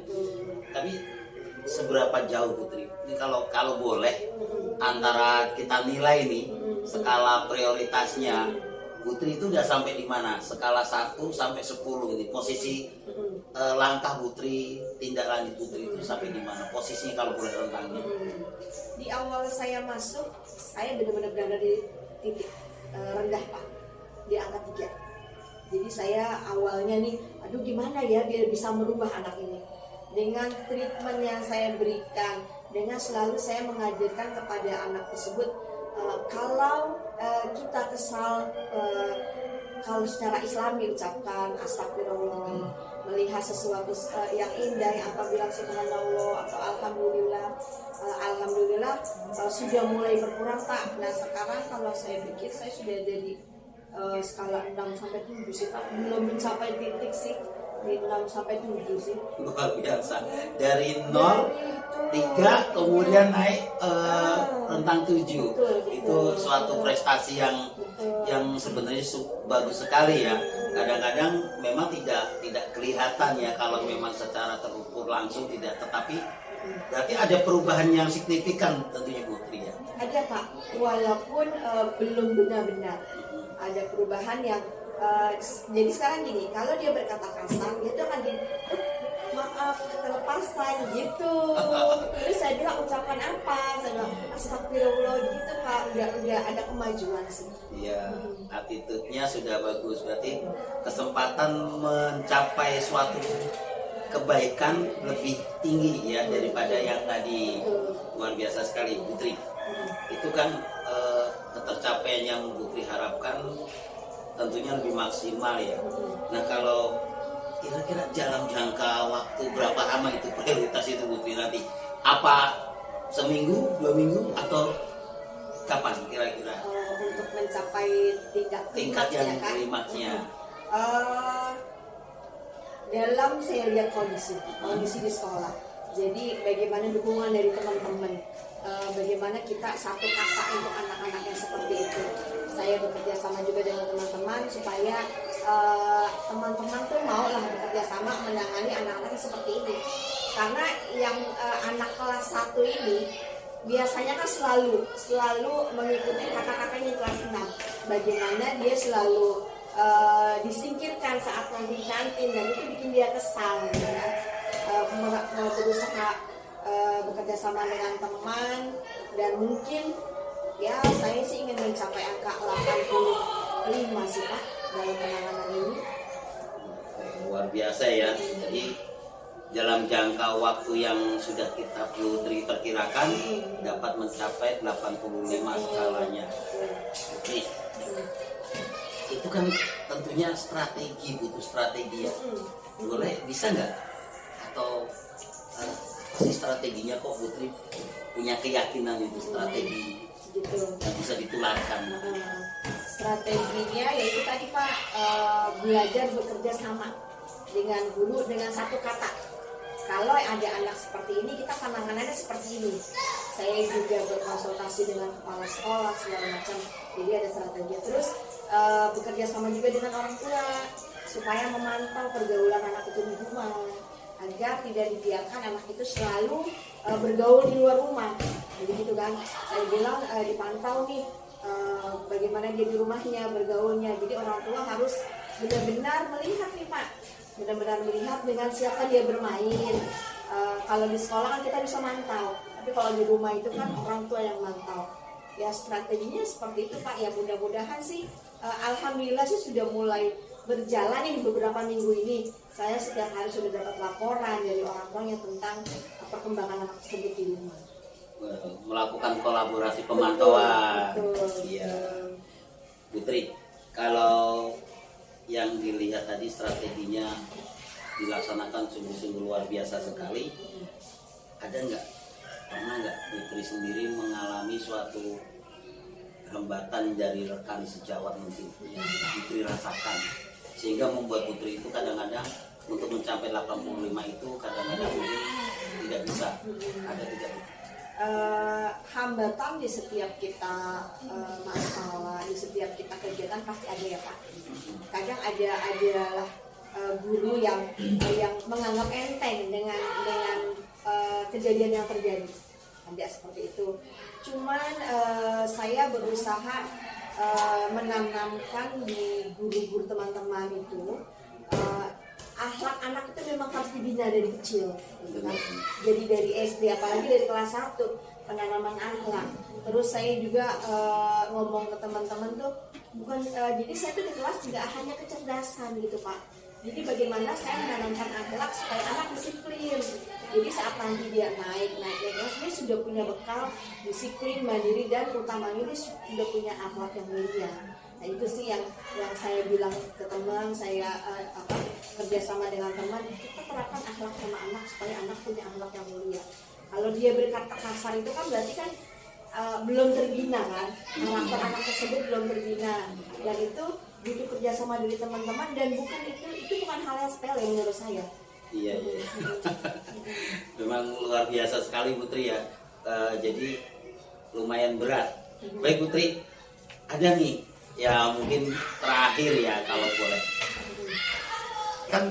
Tapi seberapa jauh Putri? Ini kalau boleh antara kita nilai nih skala prioritasnya, Putri itu udah sampai di mana? Skala 1 sampai 10 ini posisi langkah Putri, tindak lanjut Putri itu sampai di mana? Posisinya kalau boleh rentangnya. Di awal saya masuk, saya benar-benar berada di titik rendah Pak, di angka 3. Jadi saya awalnya nih, aduh gimana ya biar bisa merubah anak ini. Dengan treatment yang saya berikan, dengan selalu saya mengajarkan kepada anak tersebut, kalau kita kesal, kalau secara Islami ucapkan astagfirullah, melihat sesuatu yang indah yang apa bilang subhanallah atau alhamdulillah sudah mulai berkurang Pak. Nah sekarang kalau saya pikir saya sudah jadi skala 6 sampai 7 sih Pak, belum mencapai titik sih di 6 sampai 7 sih. Luar biasa. Dari 0 3 kemudian naik rentang 7. Itu suatu prestasi yang sebenarnya bagus sekali ya. Kadang-kadang memang tidak kelihatan ya kalau memang secara terukur langsung tidak, tetapi berarti ada perubahan yang signifikan tentunya Putri ya. Ada Pak, walaupun belum benar-benar ada perubahan yang jadi sekarang gini, kalau dia berkata kasar, dia tuh akan maaf kelepasan gitu. Terus saya bilang ucapan apa? Saya bilang astagfirullah gitu Pak. Udah ada kemajuan sih. Iya, attitude-nya sudah bagus. Berarti kesempatan mencapai suatu kebaikan lebih tinggi ya daripada yang tadi. Luar biasa sekali Putri. Itu kan ketercapaian yang Putri harapkan tentunya lebih maksimal ya. Nah kalau kira-kira dalam jangka waktu berapa lama itu prioritas itu Putri nanti? Apa seminggu, 2 minggu atau kapan kira-kira? Untuk mencapai tingkat yang ya, kan? klimaksnya. Dalam saya lihat kondisi di sekolah. Jadi bagaimana dukungan dari teman-teman, bagaimana kita satu kata untuk anak-anak yang seperti itu. Saya bekerja sama juga dengan teman-teman supaya teman-teman tuh mau lah bekerja sama menangani anak-anak yang seperti ini. Karena yang anak kelas 1 ini biasanya kan selalu mengikuti kakak-kakaknya kelas 6. Bagaimana dia selalu disingkirkan saat kantin dan itu bikin dia kesal ya. Berusaha bekerja sama dengan teman dan mungkin ya saya sih ingin mencapai angka 85 sih Pak dalam penanganan ini. Luar biasa ya. Jadi dalam jangka waktu yang sudah kita Putri perkirakan dapat mencapai 85 skalanya. Oke. Itu kan tentunya butuh strategi ya. Boleh bisa nggak? Atau pasti strateginya kok Putri punya keyakinan itu strategi Gitu. yang bisa ditularkan. Strateginya yaitu tadi Pak, belajar bekerja sama dengan guru dengan satu kata. Kalau ada anak seperti ini kita penanganannya seperti ini. Saya juga berkonsultasi dengan kepala sekolah segala macam. Jadi ada strategi. Terus bekerja sama juga dengan orang tua supaya memantau pergaulan anak itu di rumah agar tidak dibiarkan anak itu selalu bergaul di luar rumah. Jadi gitu kan. Saya bilang dipantau nih bagaimana dia di rumahnya bergaulnya. Jadi orang tua harus benar-benar melihat nih Pak, benar-benar melihat dengan siapa dia bermain. Kalau di sekolah kan kita bisa mantau, tapi Tapi kalau di rumah itu kan orang tua yang mantau. Ya strateginya seperti itu Pak. Ya mudah-mudahan sih, alhamdulillah sih sudah mulai berjalan ini beberapa minggu ini. Saya setiap hari sudah dapat laporan dari orang tuanya tentang perkembangan anak tersebut di rumah. Melakukan kolaborasi pemantauan. Betul. Iya. Putri, kalau yang dilihat tadi strateginya dilaksanakan sungguh-sungguh luar biasa sekali. Ada pernah nggak Putri sendiri mengalami suatu hambatan dari rekan sejawat mungkin yang Putri rasakan sehingga membuat Putri itu kadang-kadang untuk mencapai 85 itu kadang-kadang mungkin tidak bisa. Ada tidak? Hambatan di setiap kita masalah, di setiap kita kegiatan pasti ada ya Pak. Kadang adalah guru yang menganggap enteng dengan kejadian yang terjadi. Ada seperti itu. Cuman saya berusaha menanamkan di guru-guru teman-teman itu akhlak anak itu memang harus dibina dari kecil, gitu kan? Jadi dari SD, apalagi dari kelas 1 penanaman akhlak. Terus saya juga ngomong ke teman-teman tuh bukan, jadi saya tuh di kelas tidak hanya kecerdasan gitu Pak. Jadi bagaimana saya menanamkan akhlak supaya anak disiplin. Jadi saat nanti dia naik kelas, dia sudah punya bekal disiplin, mandiri, dan utamanya dia sudah punya akhlak yang mulia. Nah itu sih yang saya bilang ke teman saya, kerjasama dengan teman, kita terapkan akhlak sama anak supaya anak punya akhlak yang mulia. Kalau dia berkata kasar itu kan berarti kan belum terbina kan, karakter anak tersebut belum terbina, dan itu butuh kerjasama dari teman-teman, dan itu bukan hal yang sepele menurut saya. Iya. Memang luar biasa sekali Putri ya. Jadi lumayan berat. Baik Putri, ada nih ya mungkin terakhir ya kalau boleh. Kan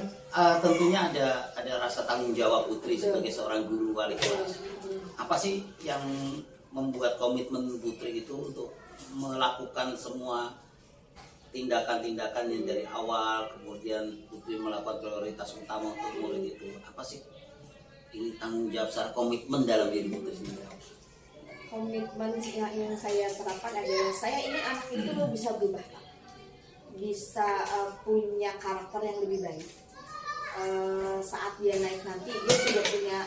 tentunya ada rasa tanggung jawab Putri sebagai seorang guru wali kelas. Apa sih yang membuat komitmen Putri itu untuk melakukan semua tindakan-tindakan yang dari awal, kemudian Putri melakukan prioritas utama untuk murid itu? Apa sih ini tanggung jawab secara komitmen dalam diri Putri sendiri? Komitmen yang saya terapkan adalah saya ingin anak itu bisa berubah, bisa punya karakter yang lebih baik. Saat dia naik nanti dia sudah punya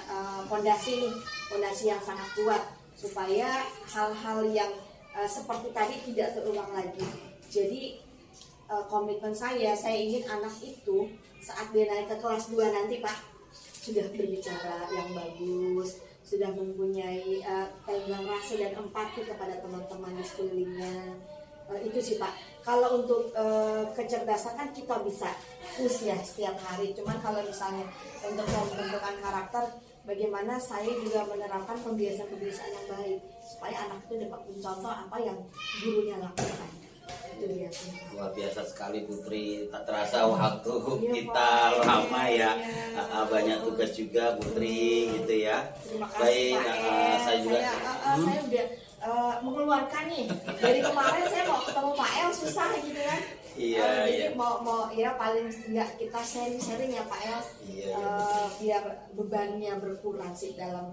fondasi yang sangat kuat supaya hal-hal yang seperti tadi tidak terulang lagi. Jadi komitmen saya ingin anak itu saat dia naik ke kelas 2 nanti Pak sudah berbicara yang bagus, sudah mempunyai tenggang rasa dan empati kepada teman-teman di sekelilingnya. Itu sih Pak. Kalau untuk kecerdasan kan kita bisa push ya setiap hari. Cuman kalau misalnya untuk pembentukan karakter, bagaimana saya juga menerapkan kebiasaan-kebiasaan yang baik supaya anak itu dapat mencontoh apa yang gurunya lakukan. Itu dia. Luar biasa sekali Putri. Tak terasa waktu kita lama ya. Banyak tugas juga Putri gitu ya. Terima kasih Baik, Pak saya juga. Saya udah mengeluarkan nih dari kemarin saya mau ketemu Pak El susah gitu kan. Iya, jadi iya. mau ya paling nggak kita sharing ya Pak El. Iya. Biar bebannya berkurang sih dalam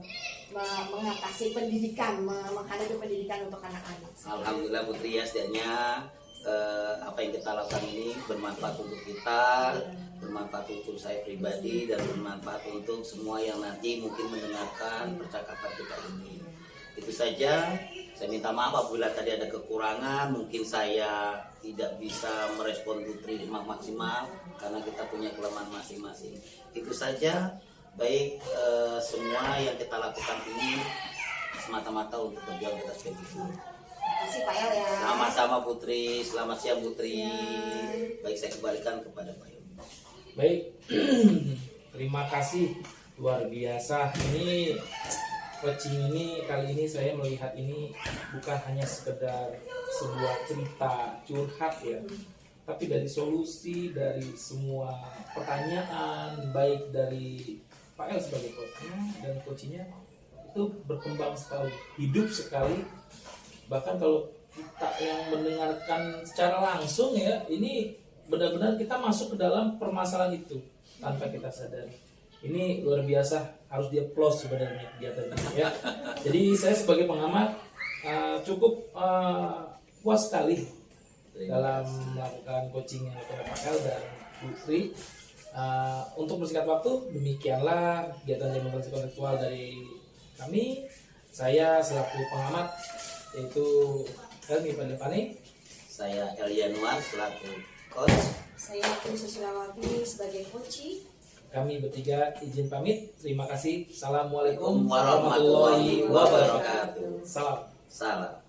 mengatasi pendidikan, menghadapi pendidikan untuk anak-anak. Alhamdulillah Putri ya, setidaknya apa yang kita lakukan ini bermanfaat untuk kita, bermanfaat untuk saya pribadi, dan bermanfaat untuk semua yang nanti mungkin mendengarkan percakapan kita ini. Itu saja. Saya minta maaf apabila tadi ada kekurangan, mungkin saya tidak bisa merespon Putri maksimal karena kita punya kelemahan masing-masing. Itu saja. Baik, semua yang kita lakukan ini semata-mata untuk berjuang di atas PBB. Terima kasih Pak El ya. Sama-sama Putri, selamat siang Putri. Baik, saya kembalikan kepada Pak Yogi. Baik, terima kasih, luar biasa. Ini coaching ini kali ini saya melihat ini bukan hanya sekedar sebuah cerita curhat ya, tapi dari solusi dari semua pertanyaan, baik dari Pak El sebagai coachnya dan coachnya itu berkembang sekali, hidup sekali. Bahkan kalau kita yang mendengarkan secara langsung ya, ini benar-benar kita masuk ke dalam permasalahan itu tanpa kita sadari. Ini luar biasa, harus dia plus sebenarnya kegiatan ini ya. Jadi saya sebagai pengamat cukup puas sekali dalam melakukan coaching yang oleh Pak El dan Bu Sri. Untuk bersingkat waktu, demikianlah kegiatan demokrasi kontekstual dari kami. Saya selaku pengamat, yaitu Helmi Padlepani. Saya Elianuar selaku coach. Saya Putri Susilawati sebagai coach. Kami bertiga izin pamit. Terima kasih. Assalamualaikum Warahmatullahi wabarakatuh. Salam. Salam.